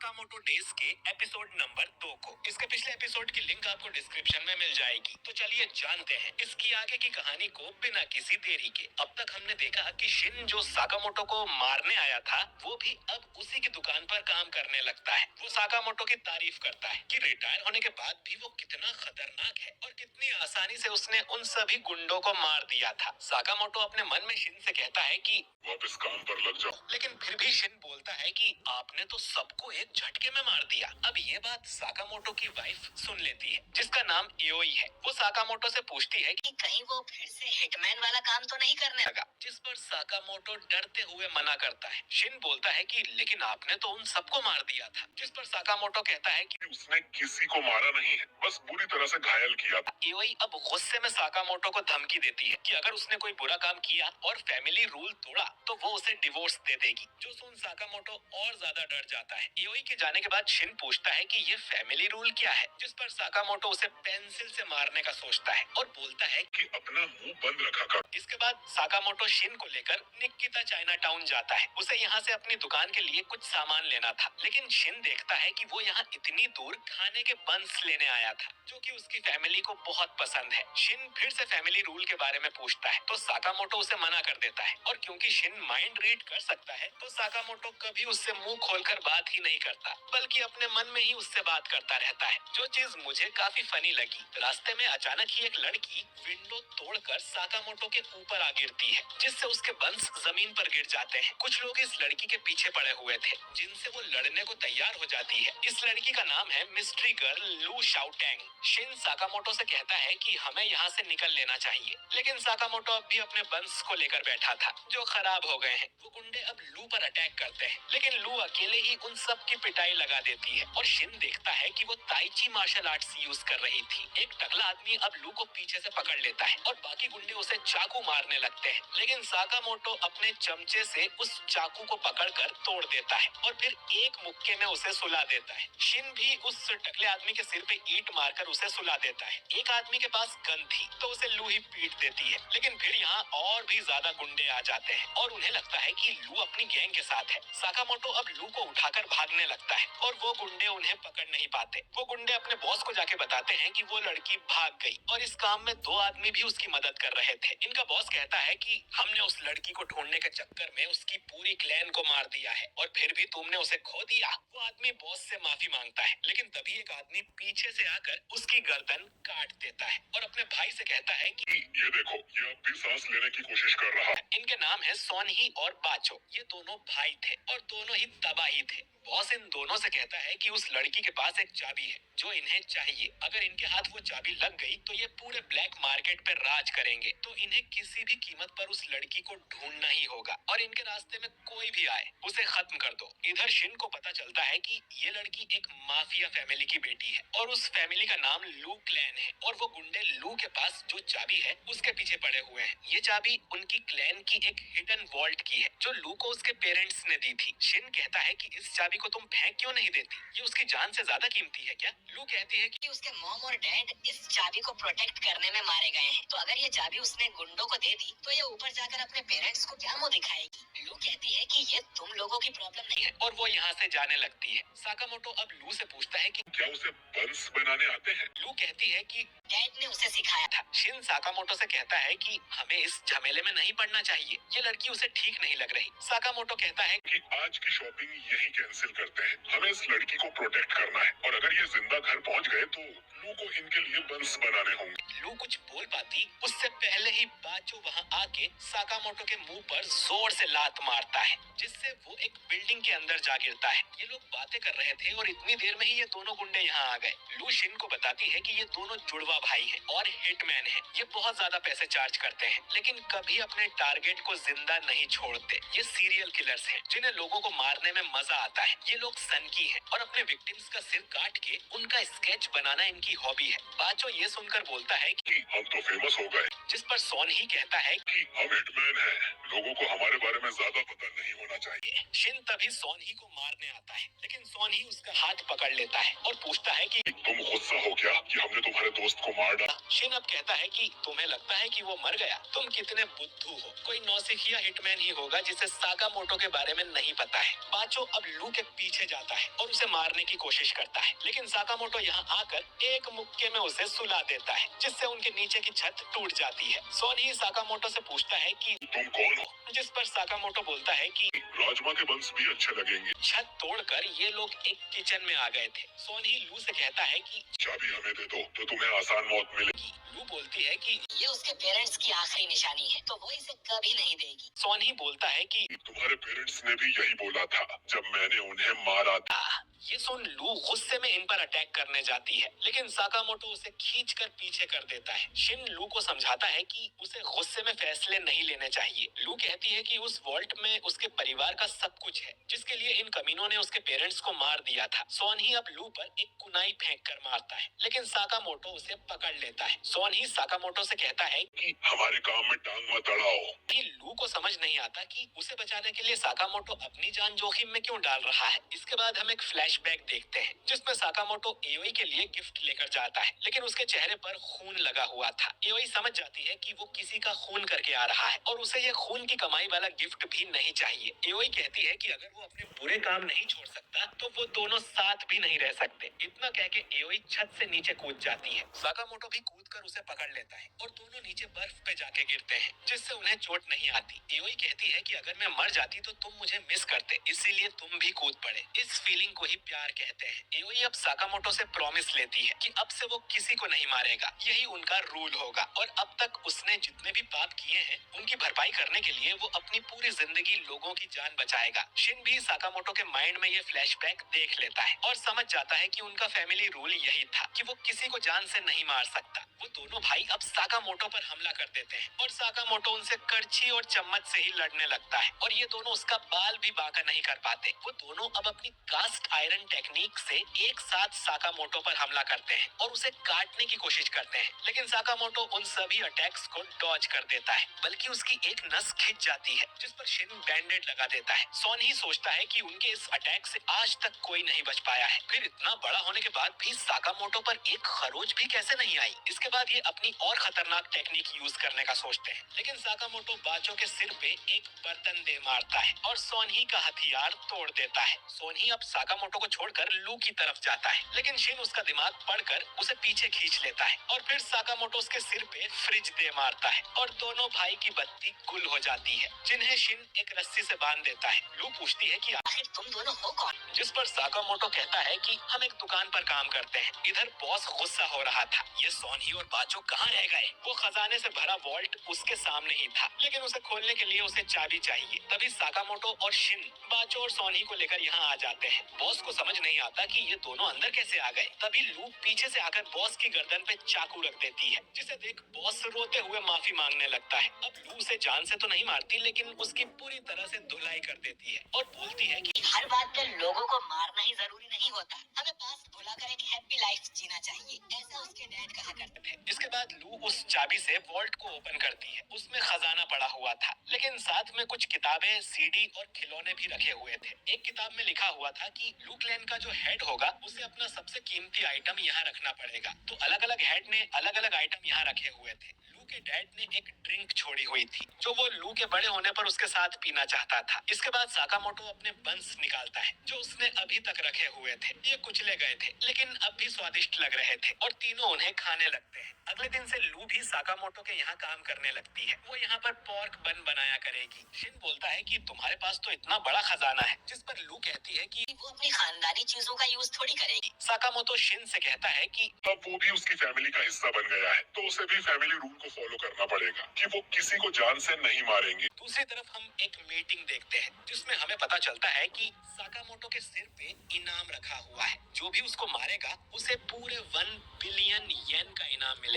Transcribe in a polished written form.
Sakamoto days के episode number 2 को। इसके पिछले एपिसोड की लिंक आपको डिस्क्रिप्शन में मिल जाएगी। तो चलिए जानते हैं इसकी आगे की कहानी को बिना किसी देरी के। अब तक हमने देखा कि शिन जो साकामोटो को मारने आया था वो भी अब उसी की दुकान पर काम करने लगता है। वो साकामोटो की तारीफ करता है कि रिटायर होने के बाद भी वो कितना खतरनाक है और कितनी आसानी से उसने उन सभी गुंडों को मार दिया था। साकामोटो अपने मन में शिन से कहता है कि वापस काम पर लग जाओ। लेकिन फिर भी शिन बोलता है कि आपने तो सबको एक झटके में मार दिया। अब ये बात साकामोटो की वाइफ सुन लेती है जिसका नाम एओई है। वो साकामोटो से पूछती है कि कहीं वो फिर से हिटमैन वाला काम तो नहीं करने लगा, जिस पर साकामोटो डरते हुए मना करता है। शिन बोलता है कि लेकिन आपने तो उन सबको मार दिया था, जिस पर साकामोटो कहता है कि उसने किसी को मारा नहीं है, बस बुरी तरह से घायल किया था। एओई अब गुस्से में साकामोटो को धमकी देती है कि अगर उसने कोई बुरा काम किया और फैमिली रूल तोड़ा तो वो उसे डिवोर्स दे देगी, जो सुन साकामोटो और ज्यादा डर जाता है। एओई के जाने के बाद शिन पूछता है कि ये फैमिली रूल क्या है, जिस पर साकामोटो उसे पेंसिल से मारने का सोचता है और बोलता है कि अपना मुंह बंद रखा कर। इसके बाद साकामोटो शिन को लेकर निकिता चाइना टाउन जाता है। उसे यहाँ से अपनी दुकान के लिए कुछ सामान लेना था, लेकिन शिन देखता है कि वो यहाँ इतनी दूर खाने के बंस लेने आया था जो कि उसकी फैमिली को बहुत पसंद है। शिन फिर से फैमिली रूल के बारे में पूछता है तो साकामोटो उसे मना कर देता है और क्योंकि शिन माइंड रीड कर सकता है तो साकामोटो कभी उससे मुंह खोलकर बात ही नहीं करता, बल्कि अपने मन में ही उससे बात करता रहता है, जो चीज मुझे काफी फनी लगी। रास्ते में अचानक ही एक लड़की विंडो तोड़कर साकामोटो के ऊपर आ गिरती है, जिससे उसके बंस जमीन पर गिर जाते हैं। कुछ लोग इस लड़की के पीछे पड़े हुए थे, जिनसे वो लड़ने को तैयार हो जाती है। इस लड़की का नाम है मिस्ट्री गर्ल लू शाओटेंग। शिन साकामोटो से कहता है कि हमें यहाँ से निकल लेना चाहिए, लेकिन साकामोटो अब भी अपने बंस को लेकर बैठा था जो खराब हो गए हैं। वो गुंडे अब लू पर अटैक करते हैं, लेकिन लू अकेले ही उन सब की पिटाई लगा देती है और शिन देखता है कि वो ताइची मार्शल आर्ट्स यूज कर रही थी। एक टकला आदमी अब लू को पीछे से पकड़ लेता है और बाकी गुंडे उसे चाकू मारने लगते हैं, लेकिन साकामोटो अपने चमचे से उस चाकू को पकड़कर तोड़ देता है और फिर एक मुक्के में उसे सुला देता है। शिन भी उस टकले आदमी के सिर पे ईंट मारकर उसे सुला देता है। एक आदमी के पास गन थी तो उसे लू ही पीट देती है, लेकिन फिर यहाँ और भी ज्यादा गुंडे आ जाते हैं और उन्हें लगता है कि लू अपनी गैंग के साथ है। साकामोटो अब लू को उठाकर भागने लगता है और वो गुंडे उन्हें पकड़ नहीं पाते। वो गुंडे अपने बॉस को जाके बताते हैं कि वो लड़की भाग गई और इस काम में दो आदमी भी उसकी मदद कर रहे थे। इनका बॉस कहता है कि हमने उस लड़की को ढूंढने के चक्कर में उसकी पूरी क्लैन को मार दिया है और फिर भी तुमने उसे खो दिया। वो आदमी बॉस से माफी मांगता है, लेकिन तभी एक आदमी पीछे से आकर उसकी गर्दन काट देता है और अपने भाई से कहता है कि ये देखो, ये अब भी सांस लेने की कोशिश कर रहा है। इनके नाम है सोनही और बाचो। ये दोनों भाई थे और दोनों ही तबाही थे। बॉस इन दोनों से कहता है कि उस लड़की के पास एक चाबी है जो इन्हें चाहिए। अगर इनके हाथ वो चाबी लग गई तो ये पूरे ब्लैक मार्केट पे राज करेंगे, तो इन्हें किसी भी कीमत पर उस लड़की को ढूंढना ही होगा और इनके रास्ते में कोई भी आए उसे खत्म कर दो। इधर शिन को पता चलता है कि ये लड़की एक माफिया फैमिली की बेटी है और उस फैमिली का नाम लू क्लैन है और वो गुंडे लू के पास जो चाबी है उसके पीछे पड़े हुए हैं। ये चाबी उनकी क्लैन की एक हिडन वॉल्ट की है जो लू को उसके पेरेंट्स ने दी थी। शिन कहता है कि इस चाबी को तुम फेंक क्यों नहीं देती, ये उसकी जान से ज्यादा कीमती है क्या? लू कहती है कि उसके मॉम और डैड इस चाबी को प्रोटेक्ट करने में मारे गए हैं, तो अगर ये चाबी उसने गुंडों को दे दी तो ये ऊपर जाकर अपने पेरेंट्स को क्या मुंह दिखाएगी। लू कहती है कि ये तुम लोगों की प्रॉब्लम नहीं है और वो यहाँ से जाने लगती है। साकामोटो अब लू से पूछता है कि क्या उसे बंस बनाने आते हैं? लू कहती है कि डैड ने उसे सिखाया था। शिन साकामोटो से कहता है कि हमें इस झमेले में नहीं पड़ना चाहिए, ये लड़की उसे ठीक नहीं लग रही। साकामोटो कहता है कि आज की शॉपिंग यही कैंसिल करते हैं, हमें इस लड़की को प्रोटेक्ट करना है और अगर ये जिंदा घर पहुंच गए तो लू को इनके लिए बंस बनाने होंगे। लू कुछ बोल पाती उससे पहले ही बाचो वहाँ आके साकामोटो के मुंह पर जोर से लात मारता है, जिससे वो एक बिल्डिंग के अंदर जा गिरता है। ये लोग बातें कर रहे थे और इतनी देर में ही ये दोनों गुंडे यहाँ आ गए। लू शिन को बताती है कि ये दोनों जुड़वा भाई हैं और हिटमैन हैं। ये बहुत ज्यादा पैसे चार्ज करते हैं, लेकिन कभी अपने टारगेट को जिंदा नहीं छोड़ते। ये सीरियल किलर्स हैं जिन्हें लोगों को मारने में मजा आता है। ये लोग सनकी हैं और अपने विक्टिम्स का सिर काट के उनका स्केच बनाना इनकी हॉबी है। बाचो ये सुनकर बोलता है कि हम तो फेमस हो गए, जिस पर सोन ही कहता है कि हम हिटमैन हैं, लोगों को हमारे बारे में ज्यादा पता नहीं होना चाहिए। शिन तभी सोन ही को मारने आता है, लेकिन सोन ही उसका हाथ पकड़ लेता है और पूछता है कि तुम गुस्सा हो क्या कि हमने तुम्हारे दोस्त को मार डाला? शिन अब कहता है कि तुम्हें लगता है कि वो मर गया, तुम कितने बुद्धू हो। कोई नौसिखिया हिटमैन ही होगा जिसे साकामोटो के बारे में नहीं पता है। बाचो अब लू के पीछे जाता है और उसे मारने की कोशिश करता है, लेकिन साकामोटो यहाँ आकर एक मुक्के में उसे सुला देता है, जिससे उनके नीचे की छत टूट जाती है। सोन ही साकामोटो से पूछता है कि तुम कौन हो? जिस पर साकामोटो बोलता है कि राजमा के बंस भी अच्छे लगेंगे। छत तोड़कर ये लोग एक किचन में आ गए थे। सोन ही लू से कहता है कि चाबी हमें दे दो तो तुम्हें आसान मौत मिलेगी। लू बोलती है कि ये उसके पेरेंट्स की आखिरी निशानी है, तो वो इसे कभी नहीं देगी। सोन ही बोलता है कि तुम्हारे पेरेंट्स ने भी यही बोला था जब मैंने उन्हें मारा था। ये सुन लू गुस्से में इन पर अटैक करने जाती है, लेकिन साकामोटो उसे खींचकर पीछे कर देता है। शिन लू को समझाता है कि उसे गुस्से में फैसले नहीं लेने चाहिए। लू कहती है कि उस वॉल्ट में उसके परिवार का सब कुछ है, जिसके लिए इन कमीनों ने उसके पेरेंट्स को मार दिया था। सोन ही अब लू पर एक कुनाई फेंक कर मारता है, लेकिन साकामोटो उसे पकड़ लेता है। सोन ही साकामोटो से कहता है कि हमारे काम में टांग मत अड़ाओ। लू को समझ नहीं आता कि उसे बचाने के लिए साकामोटो अपनी जान जोखिम में क्यों डाल रहा है। इसके बाद हम एक फ्लैशबैक देखते हैं, जिसमें साकामोटो एओई के लिए गिफ्ट लेकर जाता है, लेकिन उसके चेहरे पर खून लगा हुआ था। एओई समझ जाती है कि वो किसी का खून करके आ रहा है और उसे ये खून की कमाई वाला गिफ्ट भी नहीं चाहिए। एओई कहती है कि अगर वो अपने बुरे काम नहीं छोड़ सकता तो वो दोनों साथ भी नहीं रह सकते। इतना कह के एओई छत से नीचे कूद जाती है। साकामोटो भी कूदकर उसे पकड़ लेता है और दोनों नीचे बर्फ पे जाके गिरते हैं, जिससे उन्हें चोट नहीं आती। एओई कहती है कि अगर मैं मर जाती तो तुम मुझे मिस करते, इसीलिए तुम भी कूद पड़े। इस फीलिंग को ही प्यार कहते हैं। एओई अब साकामोटो से प्रॉमिस लेती है कि अब से वो किसी को नहीं मारेगा, यही उनका रूल होगा। और अब तक उसने जितने भी पाप किए हैं उनकी भरपाई करने के लिए वो अपनी पूरी जिंदगी लोगों की जान बचाएगा। शिन भी साकामोटो के माइंड में ये फ्लैशबैक देख लेता है और समझ जाता है कि उनका फैमिली रूल यही था कि वो किसी को जान से नहीं मार सकता। वो दोनों भाई अब साकामोटो पर हमला कर देते हैं और साकामोटो उनसे करछी और चम्मच से ही लड़ने लगता है और ये दोनों उसका बाल भी बांका नहीं कर पाते। वो दोनों अब अपनी कास्ट आयरन टेक्निक से एक साथ साकामोटो पर हमला करते हैं और उसे काटने की कोशिश करते हैं, लेकिन साकामोटो उन सभी अटैक्स को डॉज कर देता है, बल्कि उसकी एक नस खिंच जाती है, जिस पर शिन बैंडेड लगा देता है। सोन ही सोचता है कि उनके इस अटैक से आज तक कोई नहीं बच पाया है, फिर इतना बड़ा होने के बाद भी साकामोटो पर एक खरोच भी कैसे नहीं आई। इसके बाद ये अपनी और खतरनाक टेक्निक यूज करने का सोचते हैं, लेकिन साकामोटो बाचो के सिर पे एक बर्तन दे मारता है और सोन ही का हथियार तोड़ देता है। सोन ही अब साकामोटो को छोड़कर लू की तरफ जाता है, लेकिन शिन उसका दिमाग पढ़कर उसे पीछे खींच लेता है और फिर साकामोटो उसके सिर पे फ्रिज दे मारता है और दोनों भाई की बत्ती गुल हो जाती है, जिन्हें शिन एक रस्सी से बांध देता है। लू पूछती है कि आखिर तुम दोनों हो कौन? जिस पर साकामोटो कहता है कि हम एक दुकान पर काम करते हैं। इधर बॉस गुस्सा हो रहा था, ये सोन ही और बाचो कहाँ रह गए। वो खजाने से भरा वॉल्ट उसके सामने ही था, लेकिन उसे खोलने के लिए उसे चाबी चाहिए। तभी साकामोटो और शिन बाचो और सोन ही को लेकर यहाँ आ जाते हैं। बॉस को समझ नहीं आता कि ये दोनों अंदर कैसे आ गए। तभी लू पीछे से आकर बॉस की गर्दन पे चाकू रख देती है, जिसे देख बॉस रोते हुए माफी मांगने लगता है। अब लू उसे जान से तो नहीं मारती, लेकिन उसकी पूरी तरह से धुलाई कर देती है और बोलती है कि हर बात पे लोगों को मारना ही जरूरी नहीं होता, हमें पास भुलाकर एक हैप्पी लाइफ जीना चाहिए, ऐसा उसके डैड कहा करते थे। इसके बाद लू उस चाबी से वॉल्ट को ओपन करती है। उसमें खजाना पड़ा हुआ था, लेकिन साथ में कुछ किताबें, सीडी और खिलौने भी रखे हुए थे। एक किताब में लिखा हुआ था कि लू क्लैन का जो हेड होगा उसे अपना सबसे कीमती आइटम यहाँ रखना पड़ेगा। तो अलग अलग हेड ने अलग अलग आइटम यहाँ रखे हुए थे। लू के डैड ने एक ड्रिंक छोड़ी हुई थी, जो वो लू के बड़े होने पर उसके साथ पीना चाहता था। इसके बाद साकामोटो अपने बंस निकालता है, जो उसने अभी तक रखे हुए थे। ये कुचले गए थे, लेकिन अब भी स्वादिष्ट लग रहे थे और तीनों उन्हें खाने लगते हैं। अगले दिन से लू भी साकामोटो के यहाँ काम करने लगती है। वो यहाँ पर पोर्क बन बनाया करेगी। शिन बोलता है कि तुम्हारे पास तो इतना बड़ा खजाना है, जिस पर लू कहती है कि वो अपनी खानदानी चीजों का यूज थोड़ी करेगी। साकामोटो शिन से कहता है कि अब वो भी उसकी फैमिली का हिस्सा बन गया है, तो उसे भी फैमिली रूल को फॉलो करना पड़ेगा कि वो किसी को जान से नहीं मारेंगे। दूसरी तरफ हम एक मीटिंग देखते हैं, जिसमें हमें पता चलता है कि साकामोटो के सिर पे इनाम रखा हुआ है। जो भी उसको मारेगा उसे पूरे 1 बिलियन येन का इनाम मिलेगा।